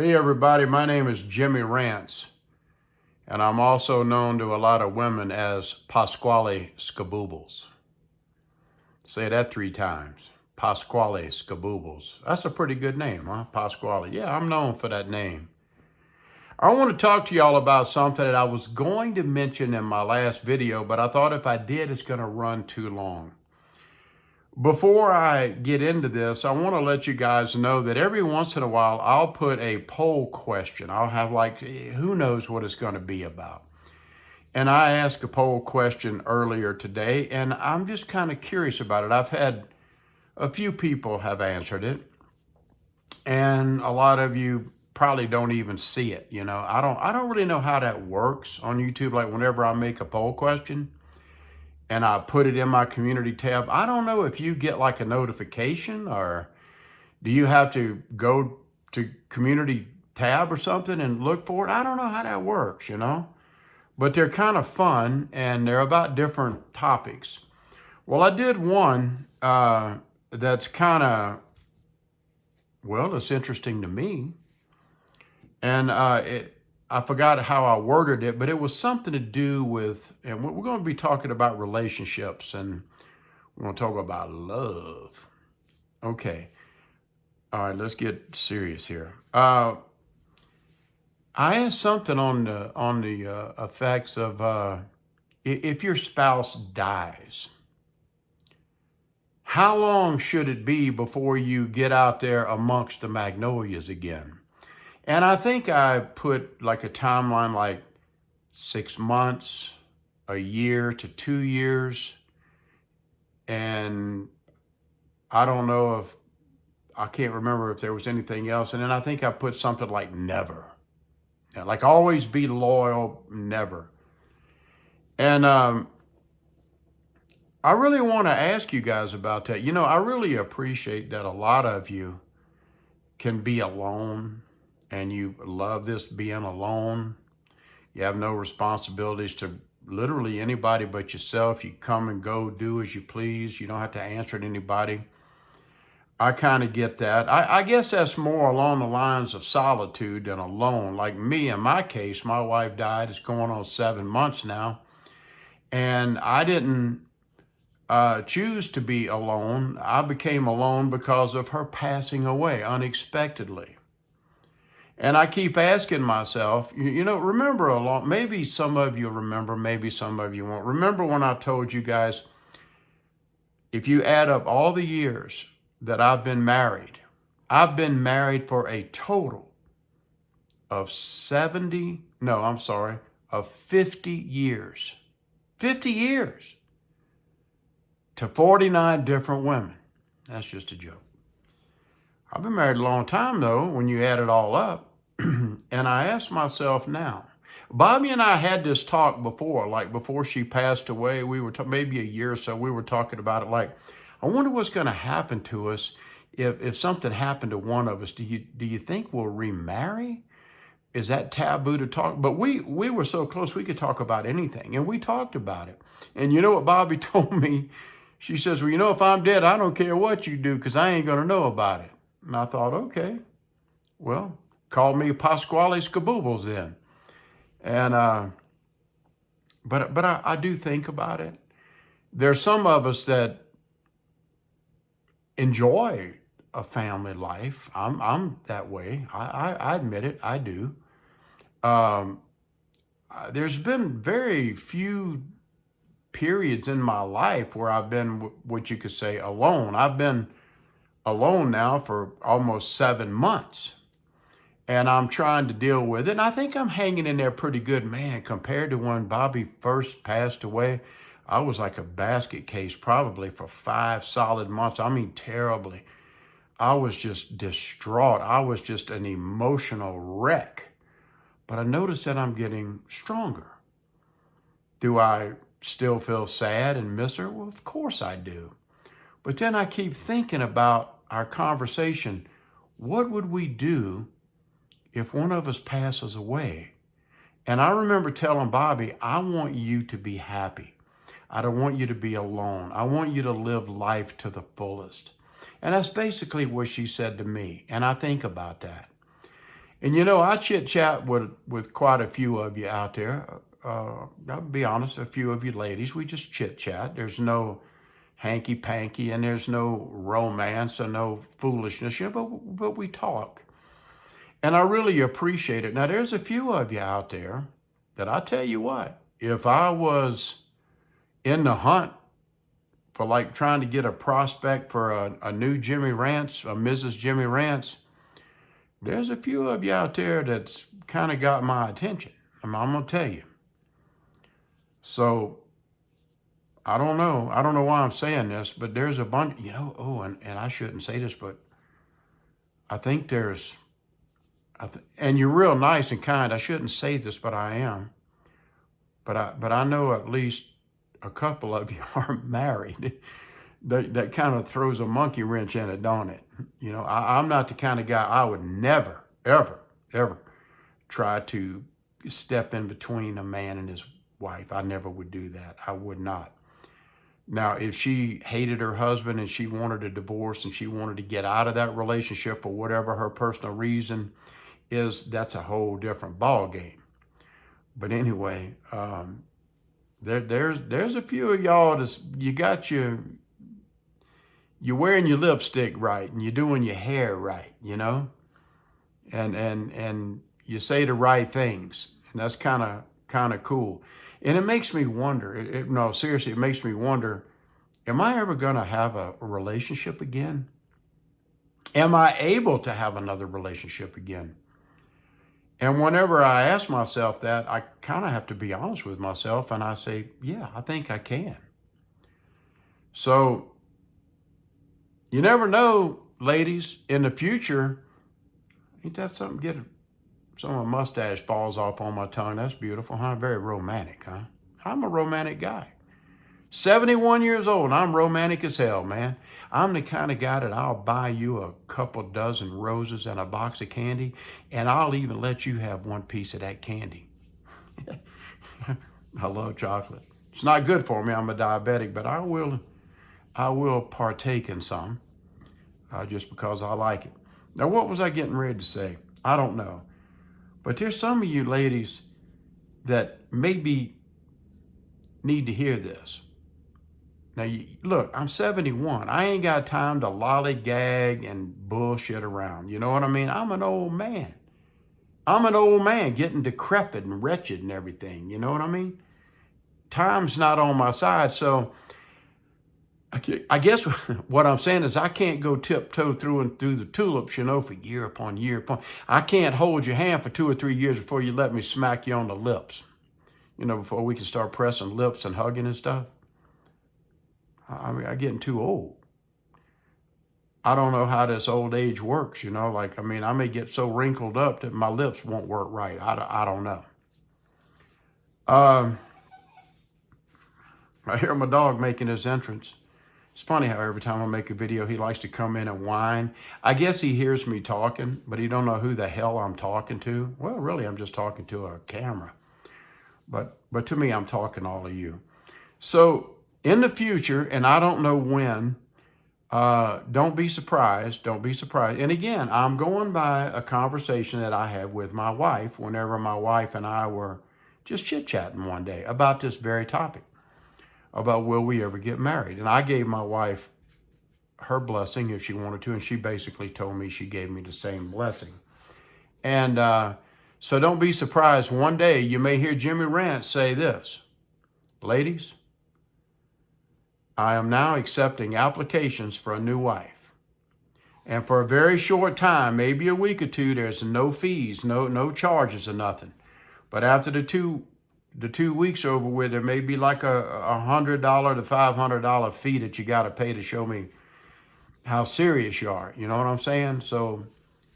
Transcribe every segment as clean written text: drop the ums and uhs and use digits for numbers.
Hey everybody, my name is Jimmy Rants, and I'm also known to a lot of women as Pasquale Skaboobles. Say that 3 times. Pasquale Skaboobles. That's a pretty good name, huh? Pasquale. Yeah, I'm known for that name. I want to talk to y'all about something that I was going to mention in my last video, but I thought if I did, it's going to run too long. Before I get into this, I want to let you guys know that every once in a while, I'll put a poll question. I'll have who knows what it's going to be about. And I asked a poll question earlier today, and I'm just kind of curious about it. I've had a few people have answered it, and a lot of you probably don't even see it. I don't really know how that works on YouTube. Like whenever I make a poll question, and I put it in my community tab. I don't know if you get like a notification or do you have to go to community tab or something and look for it? I don't know how that works, but they're kind of fun and they're about different topics. Well, I did one that's kind of, it's interesting to me. And I forgot how I worded it, but it was something to do with, and we're going to be talking about relationships and we're going to talk about love. Okay. All right, let's get serious here. I asked something on the effects of if your spouse dies, how long should it be before you get out there amongst the magnolias again? And I think I put like a timeline like 6 months, a year to 2 years. And I don't know I can't remember if there was anything else. And then I think I put something like never. Like always be loyal, never. And I really want to ask you guys about that. I really appreciate that a lot of you can be alone and you love this being alone. You have no responsibilities to literally anybody but yourself. You come and go, do as you please. You don't have to answer to anybody. I kind of get that. I guess that's more along the lines of solitude than alone. Like me, in my case, my wife died. It's going on 7 months now. And I didn't choose to be alone. I became alone because of her passing away unexpectedly. And I keep asking myself, remember maybe some of you remember, maybe some of you won't. Remember when I told you guys, if you add up all the years that I've been married for a total of 50 years. 50 years to 49 different women. That's just a joke. I've been married a long time though, when you add it all up. And I ask myself now, Bobby and I had this talk before, like before she passed away, we were maybe a year or so, we were talking about it like, I wonder what's going to happen to us if something happened to one of us. Do you think we'll remarry? Is that taboo to talk? But we were so close, we could talk about anything. And we talked about it. And you know what Bobby told me? She says, well, if I'm dead, I don't care what you do because I ain't going to know about it. And I thought, okay, well, call me Pasquale Skaboobles then. And, but I do think about it. There's some of us that enjoy a family life. I'm that way. I admit it. I do. There's been very few periods in my life where I've been what you could say alone. I've been alone now for almost 7 months. And I'm trying to deal with it. And I think I'm hanging in there pretty good. Man, compared to when Bobby first passed away, I was like a basket case probably for 5 solid months. I mean, terribly. I was just distraught. I was just an emotional wreck. But I noticed that I'm getting stronger. Do I still feel sad and miss her? Well, of course I do. But then I keep thinking about our conversation. What would we do if one of us passes away? And I remember telling Bobby, I want you to be happy. I don't want you to be alone. I want you to live life to the fullest. And that's basically what she said to me. And I think about that. And you know, I chit chat with quite a few of you out there. I'll be honest, a few of you ladies, we just chit chat. There's no hanky panky and there's no romance and no foolishness, you know, but we talk. And I really appreciate it. Now, there's a few of you out there that I tell you what, if I was in the hunt for like trying to get a prospect for a new Jimmy Rants, a Mrs. Jimmy Rants, there's a few of you out there that's kind of got my attention. I'm going to tell you. So I don't know. I don't know why I'm saying this, but there's a bunch, you know, oh, and I shouldn't say this, but I think there's, and you're real nice and kind. I shouldn't say this, but I am. But I know at least a couple of you are married. That kind of throws a monkey wrench in it, don't it? You know, I'm not the kind of guy, I would never, ever, ever try to step in between a man and his wife. I never would do that. I would not. Now, if she hated her husband and she wanted a divorce and she wanted to get out of that relationship for whatever her personal reason is, that's a whole different ball game. But anyway, there's a few of y'all that's, you're wearing your lipstick right and you're doing your hair right, you know, and you say the right things, and that's kind of cool. And it makes me wonder. No, seriously, it makes me wonder: am I ever going to have a relationship again? Am I able to have another relationship again? And whenever I ask myself that, I kind of have to be honest with myself, and I say, yeah, I think I can. So you never know, ladies, in the future. Ain't that something? Some of my mustache falls off on my tongue. That's beautiful, huh? Very romantic, huh? I'm a romantic guy. 71 years old, I'm romantic as hell, man. I'm the kind of guy that I'll buy you a couple dozen roses and a box of candy, and I'll even let you have one piece of that candy. I love chocolate. It's not good for me. I'm a diabetic, but I will partake in some just because I like it. Now, what was I getting ready to say? I don't know. But there's some of you ladies that maybe need to hear this. Now, look, I'm 71. I ain't got time to lollygag and bullshit around. You know what I mean? I'm an old man. I'm an old man getting decrepit and wretched and everything. You know what I mean? Time's not on my side. So I guess what I'm saying is I can't go tiptoe through the tulips, you know, for year upon year upon. I can't hold your hand for 2 or 3 years before you let me smack you on the lips, you know, before we can start pressing lips and hugging and stuff. I mean, I'm getting too old. I don't know how this old age works, you know, like, I mean, I may get so wrinkled up that my lips won't work right. I don't know. I hear my dog making his entrance. It's funny how every time I make a video, he likes to come in and whine. I guess he hears me talking, but he don't know who the hell I'm talking to. Well, really, I'm just talking to a camera. But to me, I'm talking to all of you. So in the future, and I don't know when, don't be surprised. Don't be surprised. And again, I'm going by a conversation that I had with my wife whenever my wife and I were just chit-chatting one day about this very topic, about will we ever get married. And I gave my wife her blessing if she wanted to, and she basically told me she gave me the same blessing. And so don't be surprised. One day you may hear Jimmy Rant say this: ladies, I am now accepting applications for a new wife. And for a very short time, maybe a week or two, there's no fees, no charges or nothing. But after the two weeks over with, there may be like a $100 to $500 fee that you got to pay to show me how serious you are. You know what I'm saying? So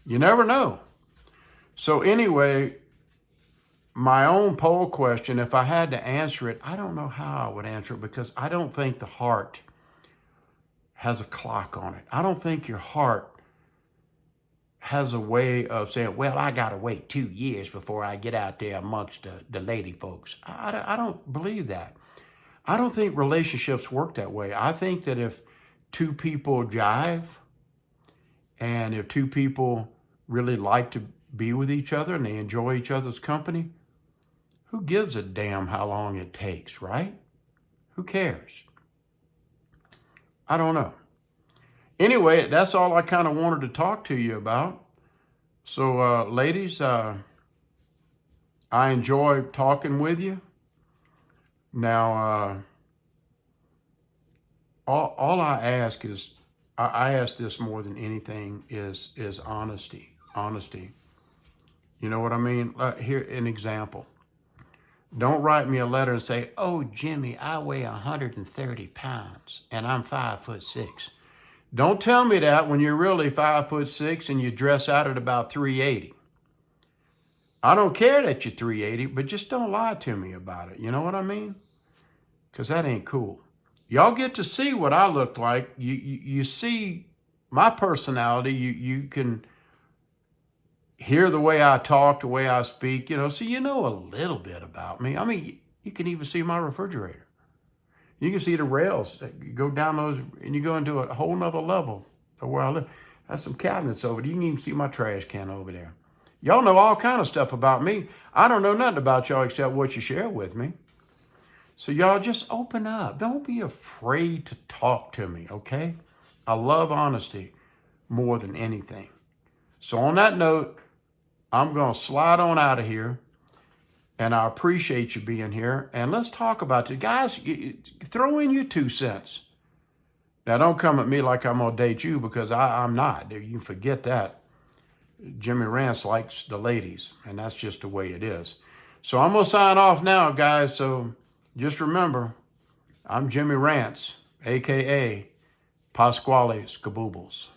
you never know. So anyway, my own poll question, if I had to answer it, I don't know how I would answer it, because I don't think the heart has a clock on it. I don't think your heart has a way of saying, well, I got to wait 2 years before I get out there amongst the lady folks. I don't believe that. I don't think relationships work that way. I think that if two people jive, and if two people really like to be with each other and they enjoy each other's company, who gives a damn how long it takes, right? Who cares? I don't know. Anyway, that's all I kind of wanted to talk to you about. So, ladies, I enjoy talking with you. Now, all I ask is, I ask this more than anything is honesty. Honesty. You know what I mean? Here, an example. Don't write me a letter and say, "Oh, Jimmy, I weigh 130 pounds and I'm 5'6". Don't tell me that when you're really 5'6" and you dress out at about 380. I don't care that you're 380, but just don't lie to me about it. You know what I mean? Because that ain't cool. Y'all get to see what I look like. You see my personality. You can hear the way I talk, the way I speak, so you know a little bit about me. I mean, you can even see my refrigerator. You can see the rails. You go down those and you go into a whole nother level of where I live. There's some cabinets over there. You can even see my trash can over there. Y'all know all kind of stuff about me. I don't know nothing about y'all except what you share with me. So y'all just open up. Don't be afraid to talk to me, okay? I love honesty more than anything. So on that note, I'm going to slide on out of here, and I appreciate you being here. And let's talk about it. Guys, throw in your 2 cents. Now, don't come at me like I'm going to date you, because I'm not. You forget that. Jimmy Rance likes the ladies, and that's just the way it is. So I'm going to sign off now, guys. So just remember, I'm Jimmy Rance, a.k.a. Pasquale Skaboobles.